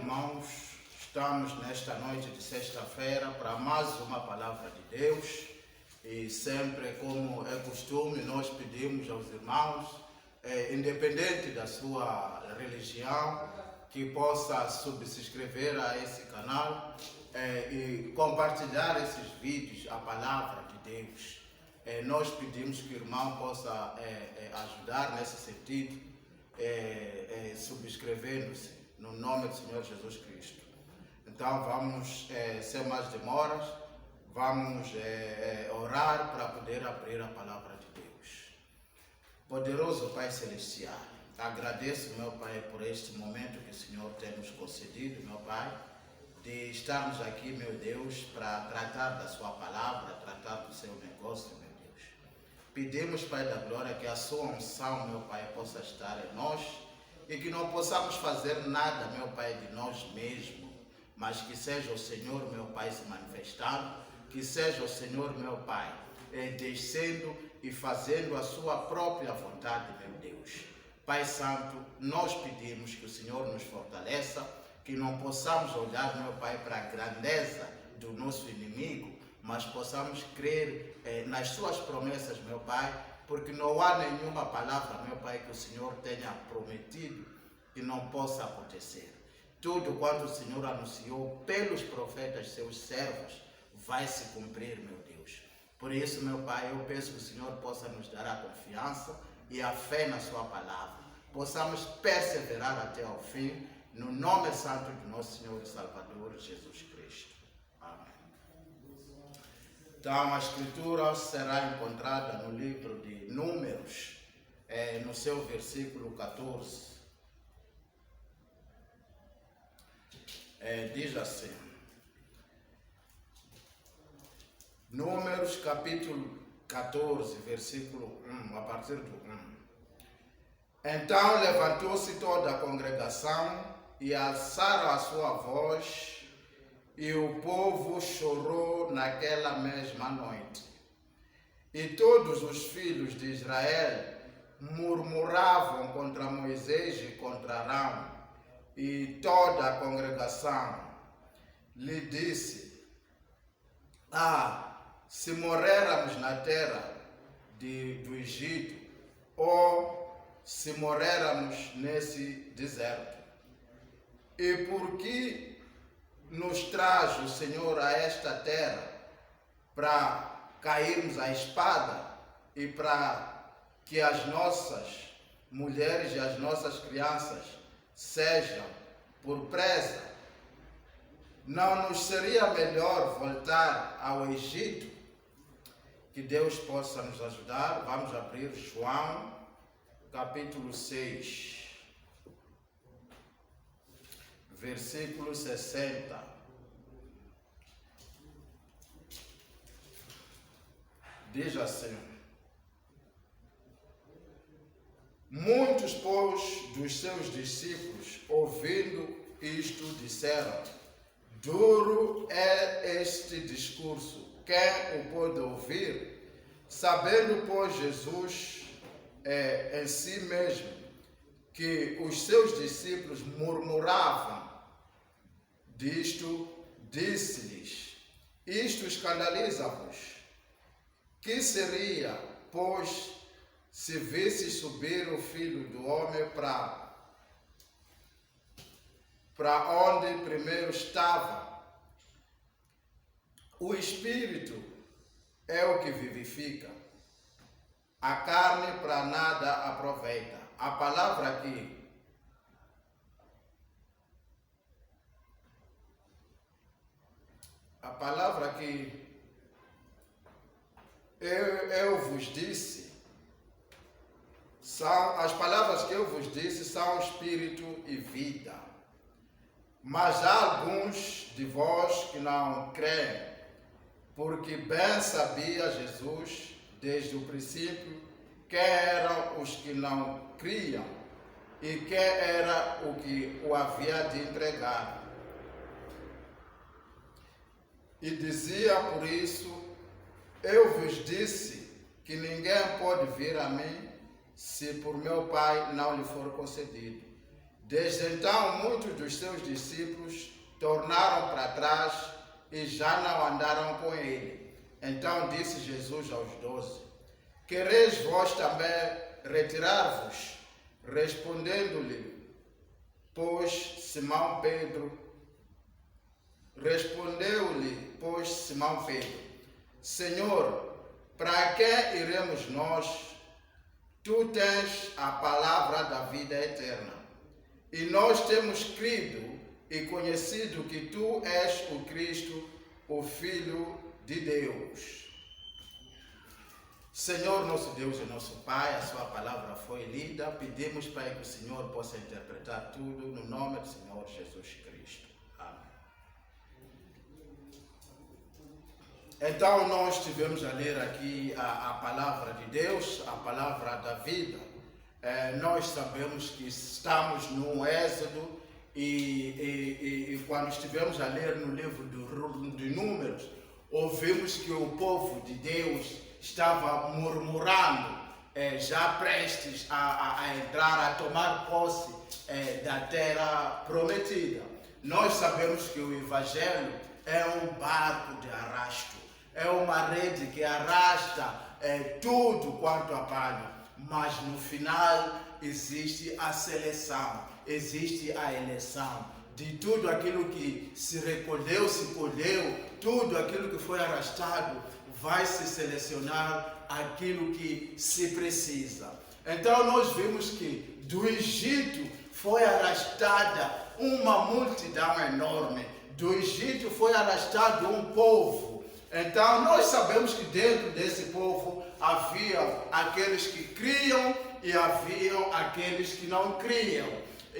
irmãos, estamos nesta noite de sexta-feira para mais uma palavra de Deus e sempre, como é costume, nós pedimos aos irmãos, independente da sua religião, que possa subscrever a esse canal e compartilhar esses vídeos, a palavra de Deus. Nós pedimos que o irmão possa ajudar nesse sentido, subscrevendo-se no nome do Senhor Jesus Cristo. Então vamos, sem mais demoras, vamos orar para poder abrir a palavra de Deus. Poderoso Pai Celestial, agradeço, meu Pai, por este momento que o Senhor tem nos concedido, meu Pai, de estarmos aqui, meu Deus, para tratar da sua palavra, tratar do seu negócio, meu Deus. Pedimos, Pai da glória, que a sua unção, meu Pai, possa estar em nós e que não possamos fazer nada, meu Pai, de nós mesmos, mas que seja o Senhor, meu Pai, se manifestando, que seja o Senhor, meu Pai, descendo e fazendo a sua própria vontade, meu Deus. Pai Santo, nós pedimos que o Senhor nos fortaleça, que não possamos olhar, meu Pai, para a grandeza do nosso inimigo, mas possamos crer nas suas promessas, meu Pai, porque não há nenhuma palavra, meu Pai, que o Senhor tenha prometido que não possa acontecer. Tudo quanto o Senhor anunciou pelos profetas, seus servos, vai se cumprir, meu Deus. Por isso, meu Pai, eu peço que o Senhor possa nos dar a confiança e a fé na sua palavra. Possamos perseverar até ao fim, no nome santo do nosso Senhor e Salvador, Jesus Cristo. Amém. Então, a Escritura será encontrada no livro de Números, no seu versículo 14. Diz assim, Números capítulo 14, versículo 1, a partir do 1. Então levantou-se toda a congregação e alçaram a sua voz, e o povo chorou naquela mesma noite. E todos os filhos de Israel murmuravam contra Moisés e contra Arão, e toda a congregação lhe disse: se morréramos na terra do Egito, ou se morréramos nesse deserto. E por que nos traz o Senhor a esta terra para cairmos à espada e para que as nossas mulheres e as nossas crianças sejam por presa? Não nos seria melhor voltar ao Egito? Que Deus possa nos ajudar. Vamos abrir João, capítulo 6, versículo 60. Diz assim: muitos, pois, dos seus discípulos, ouvindo isto, disseram: duro é este discurso, quem o pode ouvir? Sabendo, pois, Jesus em si mesmo que os seus discípulos murmuravam disto, disse-lhes: isto escandaliza-vos. Que seria, pois, se visse subir o Filho do Homem para onde primeiro estava? O Espírito é o que vivifica, a carne para nada aproveita. A palavra que eu vos disse, as palavras que eu vos disse são espírito e vida. Mas há alguns de vós que não creem, porque bem sabia Jesus desde o princípio quem eram os que não criam e quem era o que o havia de entregar. E dizia por isso: eu vos disse que ninguém pode vir a mim se por meu Pai não lhe for concedido. Desde então, muitos dos seus discípulos tornaram para trás e já não andaram com ele. Então disse Jesus aos 12: quereis vós também retirar-vos? Respondendo-lhe, pois Simão Pedro, Senhor, para quem iremos nós? Tu tens a palavra da vida eterna. E nós temos crido e conhecido que tu és o Cristo, o Filho de Deus. Senhor, nosso Deus e nosso Pai, a sua palavra foi lida. Pedimos, Pai, que o Senhor possa interpretar tudo no nome do Senhor Jesus Cristo. Amém. Então, nós tivemos a ler aqui a palavra de Deus, a palavra da vida. Nós sabemos que estamos no Êxodo e quando estivemos a ler no livro de Números, ouvimos que o povo de Deus estava murmurando, já prestes a entrar, a tomar posse da terra prometida. Nós sabemos que o Evangelho é um barco de arrasto, é uma rede que arrasta tudo quanto apanha, mas no final existe a seleção, existe a eleição. De tudo aquilo que se recolheu, se colheu, tudo aquilo que foi arrastado, vai se selecionar aquilo que se precisa. Então nós vimos que do Egito foi arrastada uma multidão enorme. Do Egito foi arrastado um povo. Então nós sabemos que dentro desse povo havia aqueles que criam e haviam aqueles que não criam.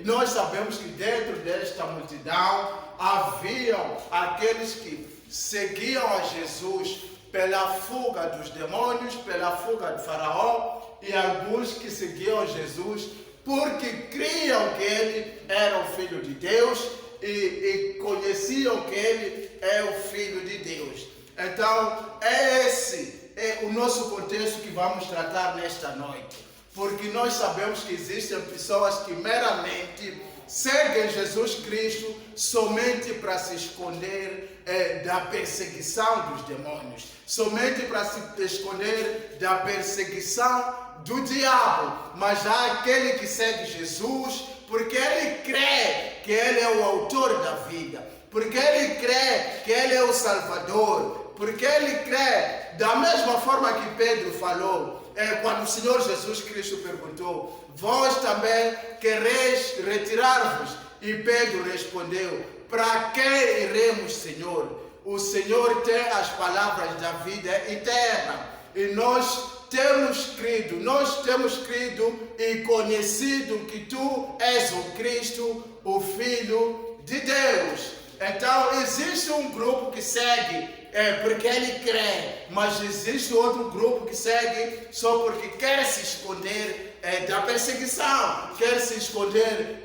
Nós sabemos que dentro desta multidão haviam aqueles que seguiam a Jesus pela fuga dos demônios, pela fuga de Faraó, e alguns que seguiam Jesus porque criam que ele era o Filho de Deus e conheciam que ele é o Filho de Deus. Então, esse é o nosso contexto que vamos tratar nesta noite. Porque nós sabemos que existem pessoas que meramente seguem Jesus Cristo somente para se esconder da perseguição dos demônios, somente para se esconder da perseguição do diabo. Mas há aquele que segue Jesus porque ele crê que ele é o autor da vida, porque ele crê que ele é o Salvador, porque ele crê da mesma forma que Pedro falou. Quando o Senhor Jesus Cristo perguntou: vós também quereis retirar-vos? E Pedro respondeu: para que iremos, Senhor? O Senhor tem as palavras da vida eterna. E nós temos crido e conhecido que tu és o Cristo, o Filho de Deus. Então existe um grupo que segue porque ele crê, mas existe outro grupo que segue só porque quer se esconder da perseguição, quer se esconder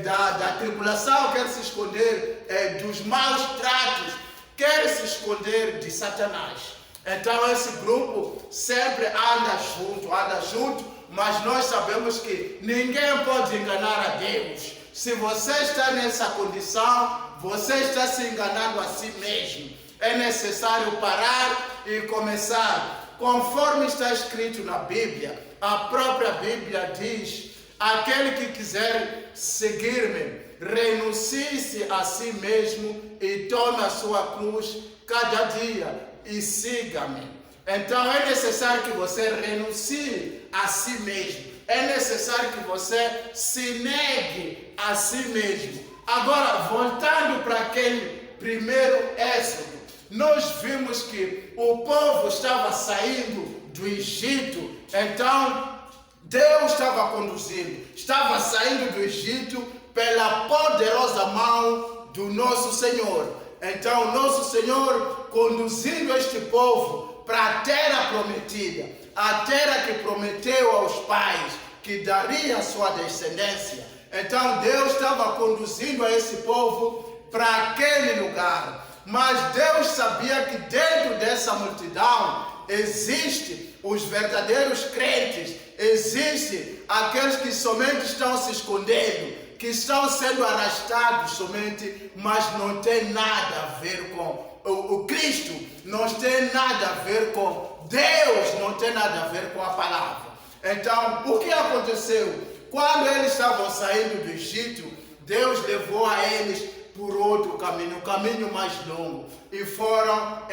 da tribulação, quer se esconder dos maus tratos, quer se esconder de Satanás. Então esse grupo sempre anda junto, mas nós sabemos que ninguém pode enganar a Deus. Se você está nessa condição, você está se enganando a si mesmo. É necessário parar e começar. Conforme está escrito na Bíblia, a própria Bíblia diz: aquele que quiser seguir-me, renuncie-se a si mesmo e tome a sua cruz cada dia e siga-me. Então é necessário que você renuncie a si mesmo. É necessário que você se negue a si mesmo. Agora, voltando para aquele primeiro Êxodo, nós vimos que o povo estava saindo do Egito. Então Deus estava conduzindo, estava saindo do Egito pela poderosa mão do nosso Senhor. Então nosso Senhor conduzindo este povo para a terra prometida, a terra que prometeu aos pais que daria a sua descendência. Então Deus estava conduzindo a esse povo para aquele lugar. Mas Deus sabia que dentro dessa multidão existem os verdadeiros crentes, existem aqueles que somente estão se escondendo, que estão sendo arrastados somente, mas não tem nada a ver com o Cristo, não tem nada a ver com Deus, não tem nada a ver com a palavra. Então, o que aconteceu? Quando eles estavam saindo do Egito, Deus levou a eles por outro caminho, um caminho mais longo, e foram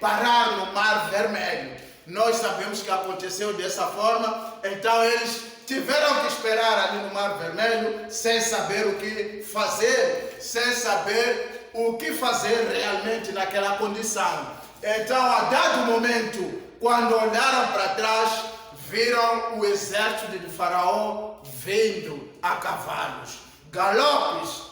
parar no Mar Vermelho. Nós sabemos que aconteceu dessa forma, então eles tiveram que esperar ali no Mar Vermelho, sem saber o que fazer, sem saber o que fazer realmente naquela condição. Então, a dado momento, quando olharam para trás, viram o exército de Faraó vindo a cavalos, galopes.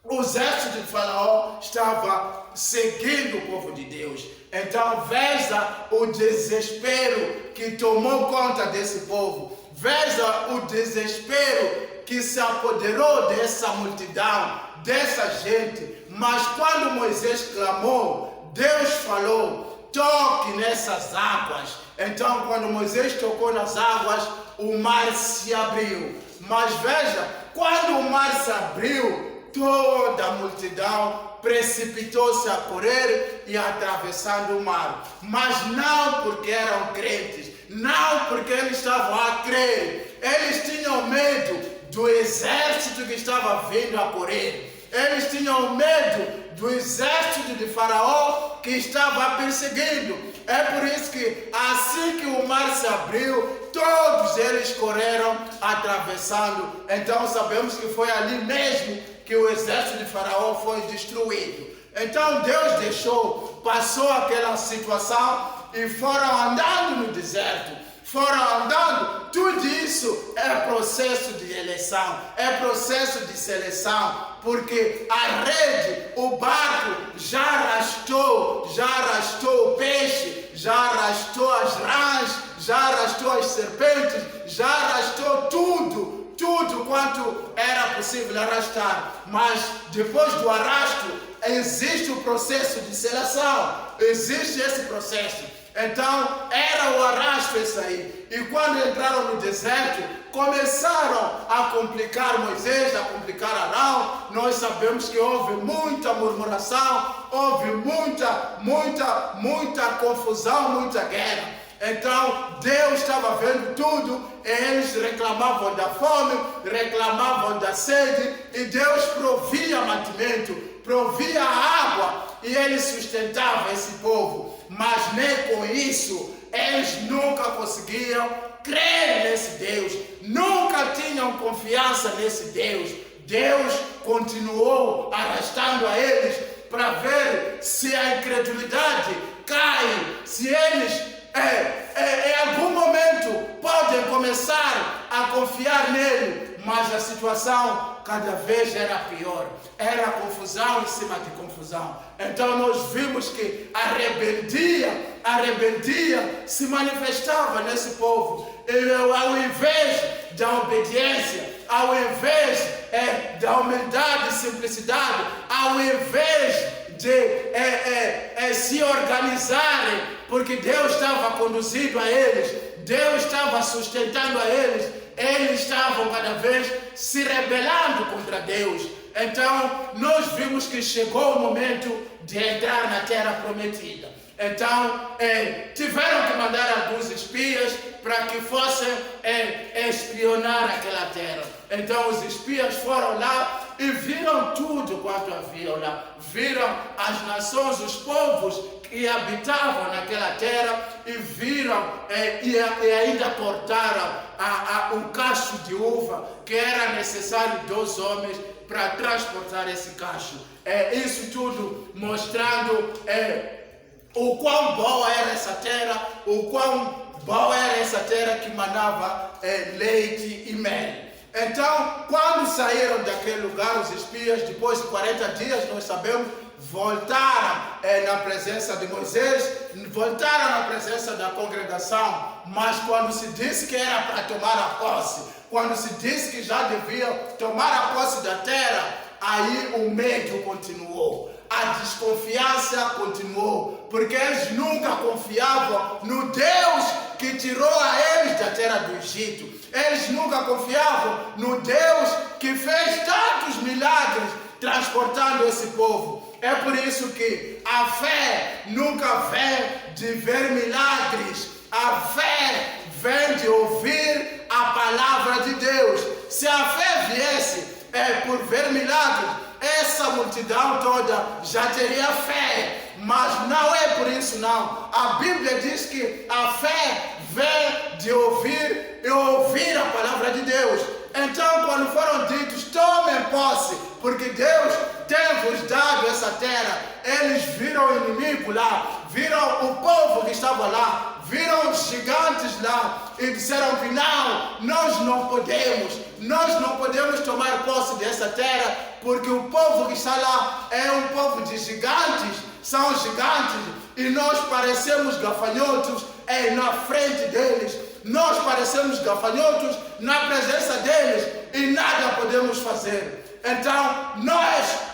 O exército de Faraó estava seguindo o povo de Deus. Então veja o desespero que tomou conta desse povo. Veja o desespero que se apoderou dessa multidão, dessa gente. Mas quando Moisés clamou, Deus falou: toque nessas águas. Então quando Moisés tocou nas águas, o mar se abriu. Mas veja, quando o mar se abriu, toda a multidão precipitou-se a correr e atravessando o mar. Mas não porque eram crentes, não porque eles estavam a crer. Eles tinham medo do exército que estava vindo a correr. Eles tinham medo do exército de Faraó que estava perseguindo. É por isso que assim que o mar se abriu, todos eles correram atravessando. Então sabemos que foi ali mesmo que o exército de Faraó foi destruído. Então Deus deixou, passou aquela situação e foram andando no deserto. Foram andando. Tudo isso é processo de eleição, é processo de seleção, porque a rede, o barco já arrastou o peixe, já arrastou as rãs, já arrastou as serpentes, já arrastou tudo quanto era possível arrastar. Mas depois do arrasto, existe o processo de seleção, existe esse processo. Então, era o arrasto esse aí. E quando entraram no deserto, começaram a complicar Moisés, a complicar Arão. Nós sabemos que houve muita murmuração, houve muita confusão, muita guerra. Então, Deus estava vendo tudo, eles reclamavam da fome, reclamavam da sede, e Deus provia mantimento, provia água, e ele sustentava esse povo. Mas nem com isso, eles nunca conseguiam crer nesse Deus, nunca tinham confiança nesse Deus. Deus continuou arrastando a eles para ver se a incredulidade cai, se eles em algum momento podem começar a confiar nele. Mas a situação cada vez era pior, era confusão em cima de confusão. Então nós vimos que a rebeldia se manifestava nesse povo. E ao invés da obediência, ao invés da humildade e simplicidade, ao invés de se organizarem, porque Deus estava conduzindo a eles, Deus estava sustentando a eles, eles estavam cada vez se rebelando contra Deus. Então nós vimos que chegou o momento de entrar na terra prometida. Então tiveram que mandar alguns espias para que fossem espionar aquela terra. Então os espias foram lá e viram tudo quanto havia lá. Viram as nações, os povos que habitavam naquela terra, e viram e ainda cortaram um cacho de uva, que era necessário 2 homens para transportar esse cacho. Isso tudo mostrando o quão boa era essa terra, o quão boa era essa terra que manava leite e mel. Então, quando saíram daquele lugar, os espias, depois de 40 dias, nós sabemos, voltaram na presença de Moisés, voltaram na presença da congregação. Mas quando se disse que era para tomar a posse, quando se disse que já deviam tomar a posse da terra, aí o medo continuou, a desconfiança continuou, porque eles nunca confiavam no Deus que tirou a eles da terra do Egito. Eles nunca confiavam no Deus que fez tantos milagres transportando esse povo. É por isso que a fé nunca vem de ver milagres. A fé vem de ouvir a palavra de Deus. Se a fé viesse por ver milagres, essa multidão toda já teria fé. Mas não é por isso não. A Bíblia diz que a fé vem de ouvir e ouvir a palavra de Deus. Então, quando foram ditos, tomem posse, porque Deus tem vos dado essa terra, eles viram o inimigo lá, viram o povo que estava lá, viram os gigantes lá e disseram que nós não podemos tomar posse dessa terra, porque o povo que está lá é um povo de gigantes, são gigantes, e nós parecemos gafanhotos na frente deles. Nós parecemos gafanhotos na presença deles e nada podemos fazer. Então,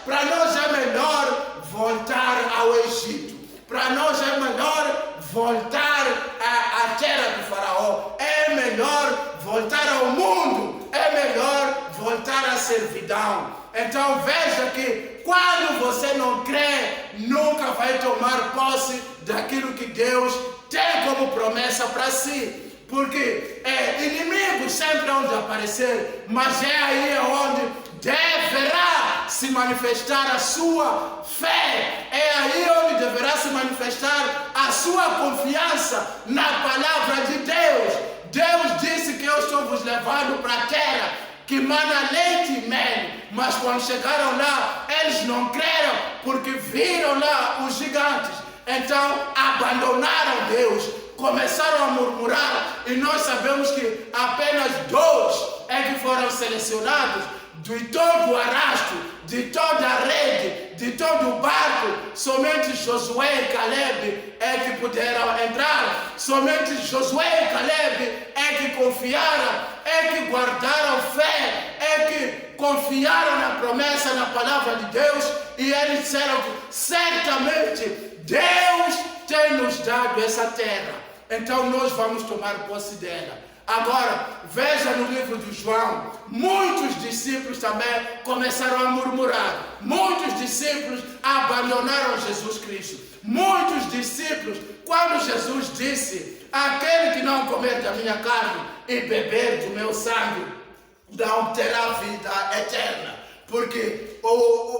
para nós é melhor voltar ao Egito. Para nós é melhor voltar à terra do faraó. É melhor voltar ao mundo. É melhor voltar à servidão. Então, veja que quando você não crê, nunca vai tomar posse daquilo que Deus tem como promessa para si. Porque inimigos sempre hão de aparecer, mas é aí onde deverá se manifestar a sua fé. É aí onde deverá se manifestar a sua confiança na palavra de Deus. Deus disse que eu estou vos levando para a terra que mana leite e mel. Mas quando chegaram lá, eles não creram, porque viram lá os gigantes. Então abandonaram Deus, começaram a murmurar, e nós sabemos que apenas 2 é que foram selecionados. De todo o arrasto, de toda a rede, de todo o barco, somente Josué e Caleb é que puderam entrar. Somente Josué e Caleb é que confiaram, é que guardaram fé, é que confiaram na promessa, na palavra de Deus, e eles disseram que certamente Deus tem nos dado essa terra. Então nós vamos tomar posse dela. Agora, veja no livro de João, muitos discípulos também começaram a murmurar. Muitos discípulos abandonaram Jesus Cristo. Muitos discípulos, quando Jesus disse, aquele que não comer da minha carne e beber do meu sangue, não terá vida eterna. Porque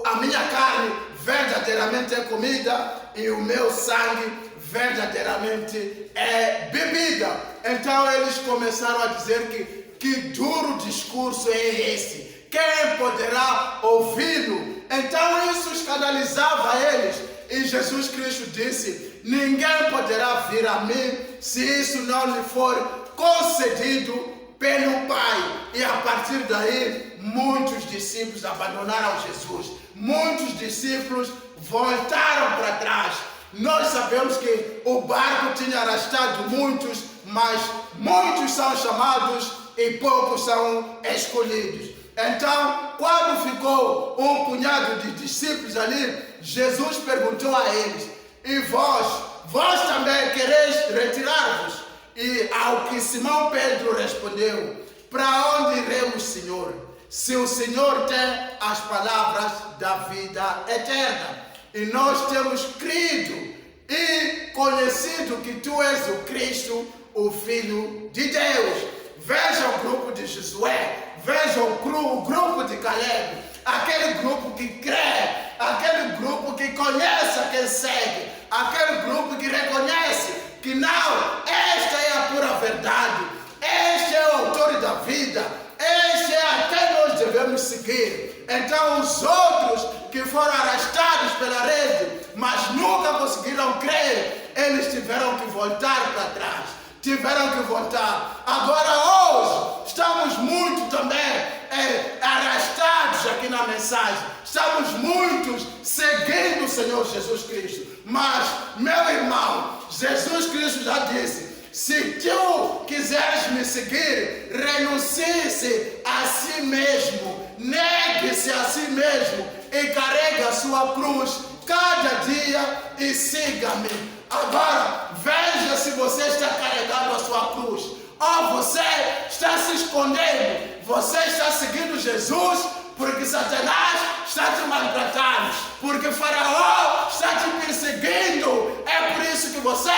a minha carne verdadeiramente é comida e o meu sangue verdadeiramente é bebida. Então eles começaram a dizer que duro discurso é esse? Quem poderá ouvi-lo? Então isso escandalizava eles. E Jesus Cristo disse, ninguém poderá vir a mim se isso não lhe for concedido pelo Pai. E a partir daí, muitos discípulos abandonaram Jesus. Muitos discípulos voltaram para trás. Nós sabemos que o barco tinha arrastado muitos, mas muitos são chamados e poucos são escolhidos. Então, quando ficou um punhado de discípulos ali, Jesus perguntou a eles, e vós também quereis retirar-vos? E ao que Simão Pedro respondeu, para onde iremos, Senhor? Se o Senhor tem as palavras da vida eterna. E nós temos crido e conhecido que tu és o Cristo, o Filho de Deus. Veja o grupo de Josué, veja o grupo de Caleb, aquele grupo que crê, aquele grupo que conhece a quem segue, aquele grupo que reconhece que não, esta é a pura verdade, este é o autor da vida, este é a quem nós devemos seguir. Então os outros que foram arrastados pela rede, mas nunca conseguiram crer, eles tiveram que voltar para trás, tiveram que voltar. Agora hoje estamos muito também arrastados aqui na mensagem, estamos muitos seguindo o Senhor Jesus Cristo, mas meu irmão, Jesus Cristo já disse, se tu quiseres me seguir, renuncie-se a si mesmo, negue-se a si mesmo e carregue a sua cruz cada dia e siga-me. Agora, veja se você está carregando a sua cruz ou você está se escondendo. Você está seguindo Jesus porque Satanás está te maltratando, porque Faraó está te perseguindo. É por isso que você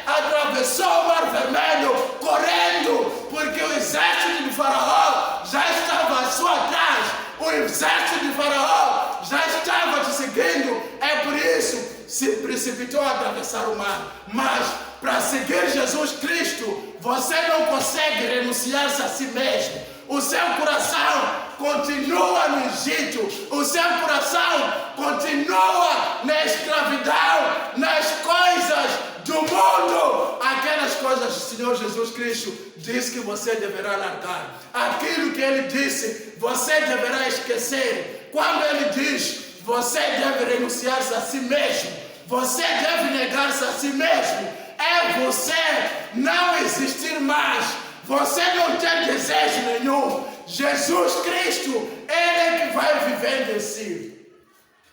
atravessou o Mar Vermelho correndo, porque o exército de Faraó já estava à sua atrás. O exército de Faraó já estava te seguindo. É por isso se precipitou a atravessar o mar. Mas para seguir Jesus Cristo, você não consegue renunciar-se a si mesmo. O seu coração continua no Egito. O seu coração continua na escravidão, nas coisas do mundo. Aquelas coisas que o Senhor Jesus Cristo disse que você deverá largar. Aquilo que Ele disse, você deverá esquecer. Quando Ele diz, você deve renunciar-se a si mesmo, você deve negar-se a si mesmo, é você não existir mais. Você não tem desejo nenhum. Jesus Cristo, Ele é que vai vivendo em si.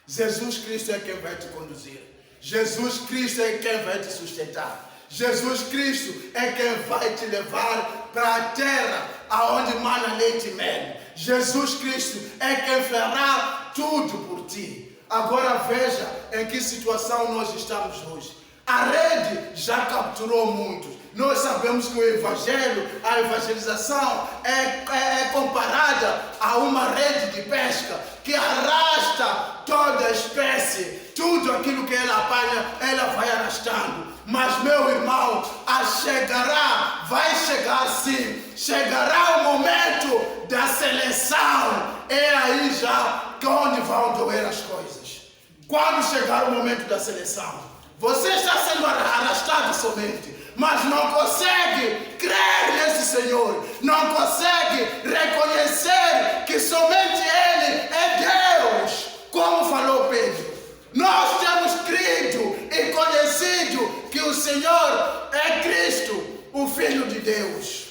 Jesus Cristo é quem vai te conduzir. Jesus Cristo é quem vai te sustentar. Jesus Cristo é quem vai te levar para a terra aonde mana leite e mel. Jesus Cristo é quem fará tudo por ti. Agora veja em que situação nós estamos hoje. A rede já capturou muitos. Nós sabemos que o evangelho, a evangelização é comparada a uma rede de pesca que arrasta toda a espécie. Tudo aquilo que ela apanha, ela vai arrastando. Mas, meu irmão, vai chegar sim. Chegará o momento da seleção. É aí já onde vão doer as coisas. Quando chegar o momento da seleção, você está sendo arrastado somente, mas não consegue crer nesse Senhor, não consegue reconhecer que somente Ele é Deus, como falou Pedro. Nós temos crido e conhecido que o Senhor é Cristo, o Filho de Deus.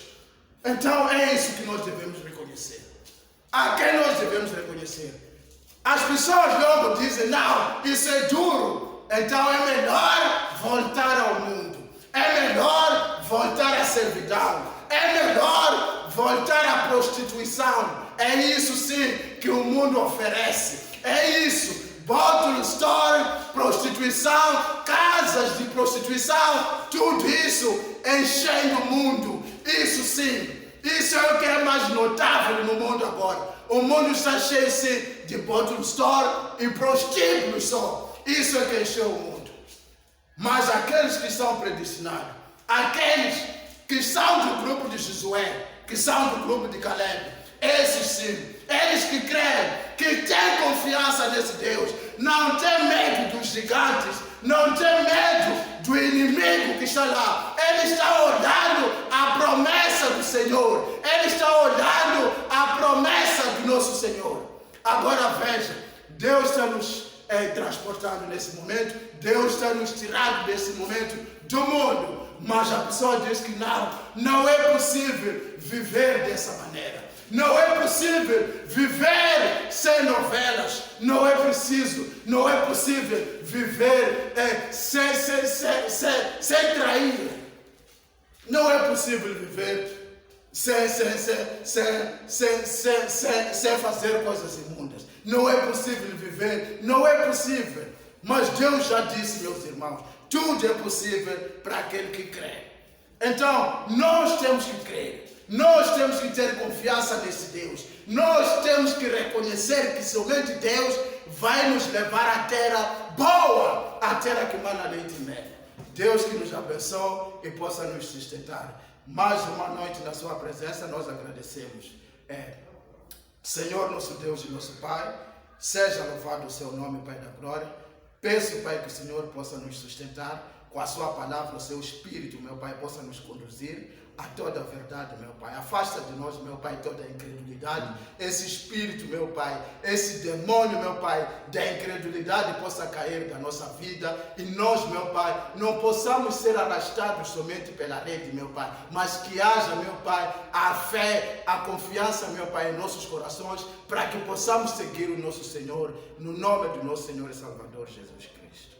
Então é isso que nós devemos reconhecer. A quem nós devemos reconhecer? As pessoas logo dizem, não, isso é duro. Então é melhor voltar ao mundo. É melhor voltar à servidão. É melhor voltar à prostituição. É isso sim que o mundo oferece. É isso. Bottle store, prostituição, casas de prostituição, tudo isso enchendo o mundo. Isso sim. Isso é o que é mais notável no mundo agora. O mundo está cheio sim de bottle store e prostíbulos só. Isso é que encheu o mundo. Mas aqueles que são predestinados, aqueles que são do grupo de Josué, que são do grupo de Caleb, esses sim, eles que creem, que têm confiança nesse Deus, não tem medo dos gigantes, não tem medo do inimigo que está lá. Ele está olhando a promessa do Senhor. Ele está olhando a promessa do nosso Senhor. Agora veja, Deus está nos transportando nesse momento, Deus está nos tirando desse momento do mundo, mas a pessoa diz que não é possível viver dessa maneira, não é possível viver sem novelas, não é possível viver sem trair, não é possível viver sem fazer coisas imundas. Não é possível viver, não é possível. Mas Deus já disse, meus irmãos, tudo é possível para aquele que crê. Então, nós temos que crer. Nós temos que ter confiança nesse Deus. Nós temos que reconhecer que somente Deus vai nos levar à terra boa, à terra que mana leite e mel. Deus que nos abençoe e possa nos sustentar. Mais uma noite na sua presença, nós agradecemos. Senhor, nosso Deus e nosso Pai, seja louvado o seu nome, Pai da glória. Peço, Pai, que o Senhor possa nos sustentar com a sua palavra, o seu Espírito, meu Pai, possa nos conduzir a toda a verdade, meu Pai. Afasta de nós, meu Pai, toda a incredulidade. Esse espírito, meu Pai, esse demônio, meu Pai, da incredulidade possa cair da nossa vida. E nós, meu Pai, não possamos ser arrastados somente pela rede, meu Pai, mas que haja, meu Pai, a fé, a confiança, meu Pai, em nossos corações, para que possamos seguir o nosso Senhor, no nome do nosso Senhor e Salvador Jesus Cristo.